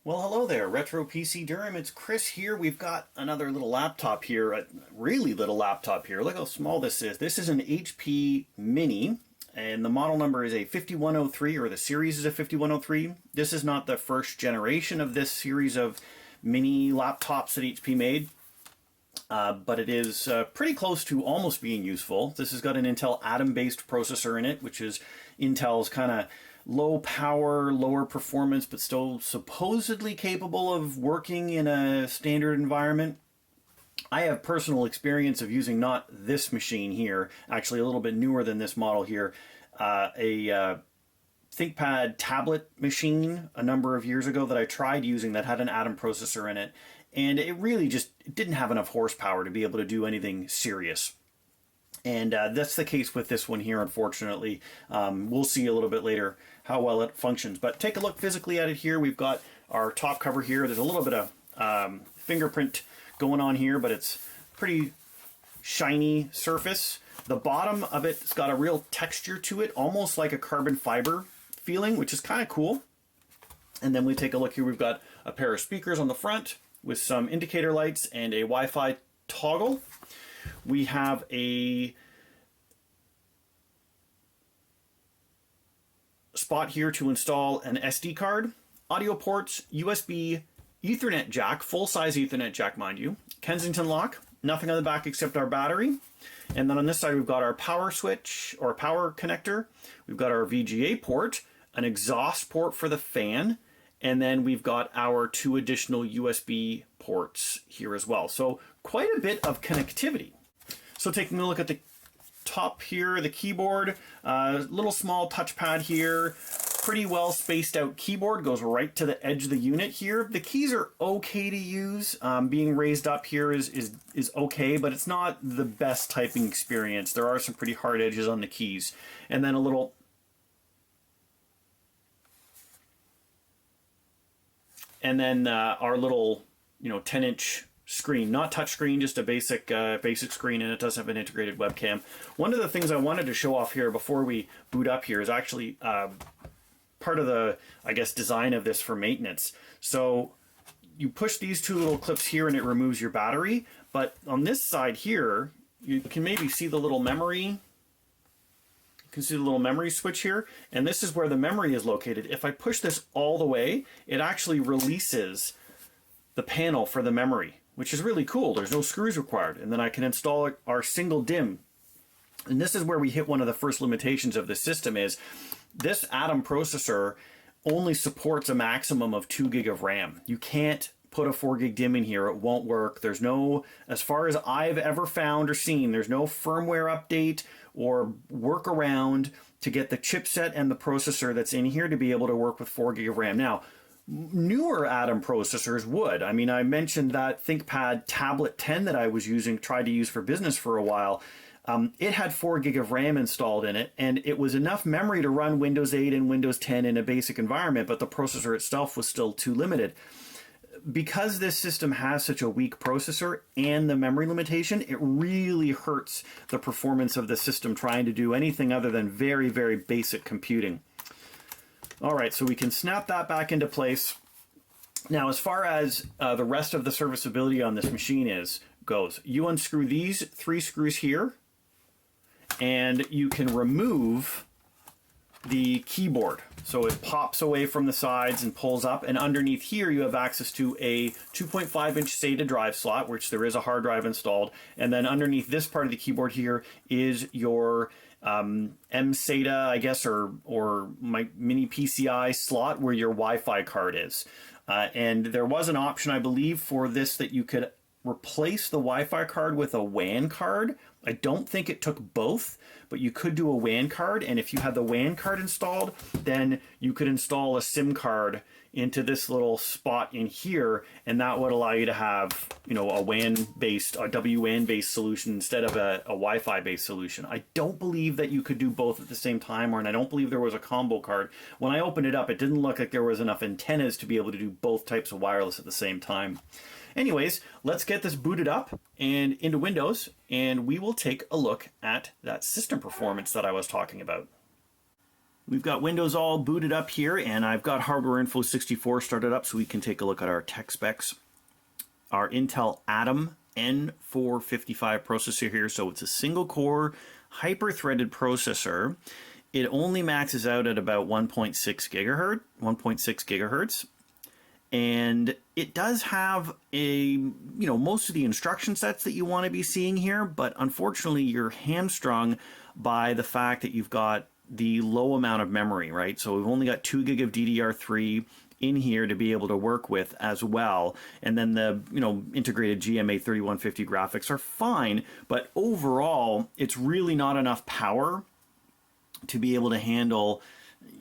Well, hello there, Retro PC Durham. It's Chris here. We've got another little laptop here, a really little laptop here. Look how small this is. This is an HP Mini, and the model number is a 5103, or the series is a 5103. This is not the first generation of this series of mini laptops that HP made, but it is pretty close to almost being useful. This has got an Intel Atom-based processor in it, which is Intel's kind of low power, lower performance, but still supposedly capable of working in a standard environment. I have personal experience of using not this machine here, actually a little bit newer than this model here, a ThinkPad tablet machine a number of years ago that I tried using that had an Atom processor in it, and it really just didn't have enough horsepower to be able to do anything serious. And that's the case with this one here, unfortunately. We'll see a little bit later how well it functions. But take a look physically at it here. We've got our top cover here. There's a little bit of fingerprint going on here, but it's pretty shiny surface. The bottom of it's got a real texture to it, almost like a carbon fiber feeling, which is kind of cool. And then we take a look here. We've got a pair of speakers on the front with some indicator lights and a Wi-Fi toggle. We have a spot here to install an SD card, audio ports, USB, Ethernet jack, full-size Ethernet jack, mind you, Kensington lock, nothing on the back except our battery. And then on this side, we've got our power switch or power connector. We've got our VGA port, an exhaust port for the fan, and then we've got our 2 additional USB ports here as well. So quite a bit of connectivity. So taking a look at the top here, the keyboard, little small touchpad here, pretty well spaced out keyboard, goes right to the edge of the unit here. The keys are okay to use. Being raised up here is okay, but it's not the best typing experience. There are some pretty hard edges on the keys. And then a little our little 10-inch screen, not touch screen, just a basic screen, and it does have an integrated webcam. One of the things I wanted to show off here before we boot up here is actually part of the, I guess, design of this for maintenance. So you push these 2 little clips here and it removes your battery, but on this side here, you can maybe see the little memory. You can see the little memory switch here, and this is where the memory is located. If I push this all the way, it actually releases the panel for the memory, which is really cool. There's no screws required. And then I can install our single DIMM. And this is where we hit one of the first limitations of the system is this Atom processor only supports a maximum of 2 gig of RAM. You can't put a 4 gig DIMM in here. It won't work. There's no, as far as I've ever found or seen, there's no firmware update or workaround to get the chipset and the processor that's in here to be able to work with 4 gig of RAM. Now, newer Atom processors would. I mean, I mentioned that ThinkPad Tablet 10 that I was using, tried to use for business for a while. It had 4 gig of RAM installed in it, and it was enough memory to run Windows 8 and Windows 10 in a basic environment, but the processor itself was still too limited. Because this system has such a weak processor and the memory limitation, it really hurts the performance of the system trying to do anything other than very, very basic computing. All right, so we can snap that back into place. Now, as far as the rest of the serviceability on this machine goes, you unscrew these 3 screws here, and you can remove the keyboard. So it pops away from the sides and pulls up, and underneath here you have access to a 2.5-inch SATA drive slot, which there is a hard drive installed, and then underneath this part of the keyboard here is your M-SATA, I guess, or my mini PCI slot where your Wi-Fi card is. And there was an option, I believe, for this that you could replace the Wi-Fi card with a WAN card. I don't think it took both, but you could do a WAN card, and if you had the WAN card installed, then you could install a SIM card into this little spot in here, and that would allow you to have, a WAN-based, a WAN-based solution instead of a Wi-Fi-based solution. I don't believe that you could do both at the same time, and I don't believe there was a combo card. When I opened it up, it didn't look like there was enough antennas to be able to do both types of wireless at the same time. Anyways, let's get this booted up and into Windows, and we will take a look at that system performance that I was talking about. We've got Windows all booted up here, and I've got Hardware Info 64 started up so we can take a look at our tech specs. Our Intel Atom N455 processor here, so it's a single core hyper-threaded processor. It only maxes out at about 1.6 gigahertz, and it does have most of the instruction sets that you want to be seeing here, but unfortunately you're hamstrung by the fact that you've got the low amount of memory, right? So we've only got 2 gig of DDR3 in here to be able to work with as well. And then the, integrated GMA 3150 graphics are fine, but overall, it's really not enough power to be able to handle,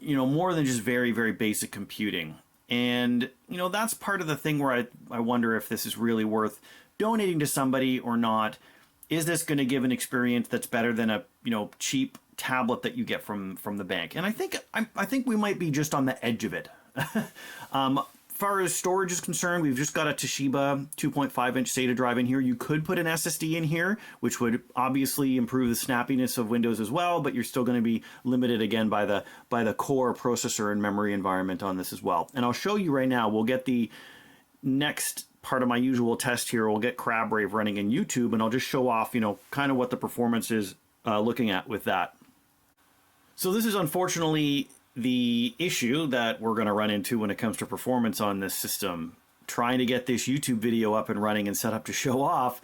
more than just very, very basic computing. And, that's part of the thing where I wonder if this is really worth donating to somebody or not. Is this going to give an experience that's better than a, cheap tablet that you get from the bank? And I think we might be just on the edge of it. Far as storage is concerned, we've just got a Toshiba 2.5-inch SATA drive in here. You could put an SSD in here, which would obviously improve the snappiness of Windows as well, but you're still going to be limited again by the core processor and memory environment on this as well. And I'll show you right now. We'll get the next part of my usual test here. We'll get CrabRave running in YouTube, and I'll just show off, kind of what the performance is looking at with that. So this is unfortunately the issue that we're going to run into when it comes to performance on this system. Trying to get this YouTube video up and running and set up to show off,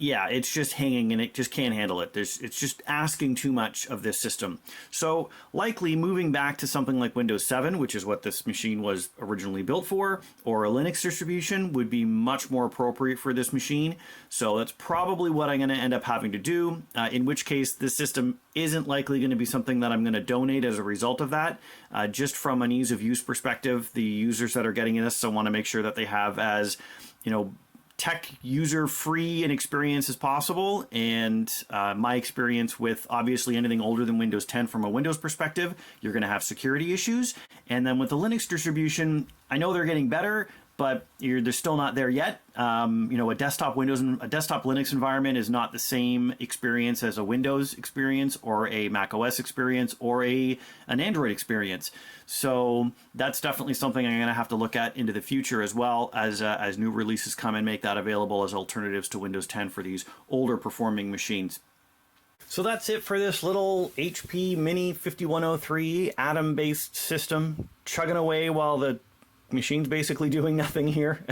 yeah, it's just hanging and it just can't handle it. It's just asking too much of this system. So likely moving back to something like Windows 7, which is what this machine was originally built for, or a Linux distribution would be much more appropriate for this machine. So that's probably what I'm going to end up having to do, in which case this system isn't likely going to be something that I'm going to donate as a result of that. Just from an ease of use perspective, the users that are getting this, I want to make sure that they have as, tech user free an experience as possible. And my experience with obviously anything older than Windows 10 from a Windows perspective, you're going to have security issues. And then with the Linux distribution, I know they're getting better, but they're still not there yet. A desktop Windows and a desktop Linux environment is not the same experience as a Windows experience or a Mac OS experience or an Android experience. So that's definitely something I'm going to have to look at into the future as well as new releases come and make that available as alternatives to Windows 10 for these older performing machines. So that's it for this little HP Mini 5103 Atom-based system, chugging away while the machine's basically doing nothing here.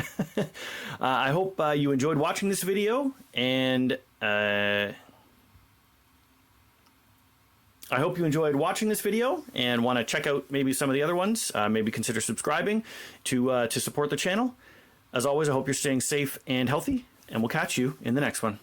I hope you enjoyed watching this video, and want to check out maybe some of the other ones. Maybe consider subscribing to support the channel. As always, I hope you're staying safe and healthy, and we'll catch you in the next one.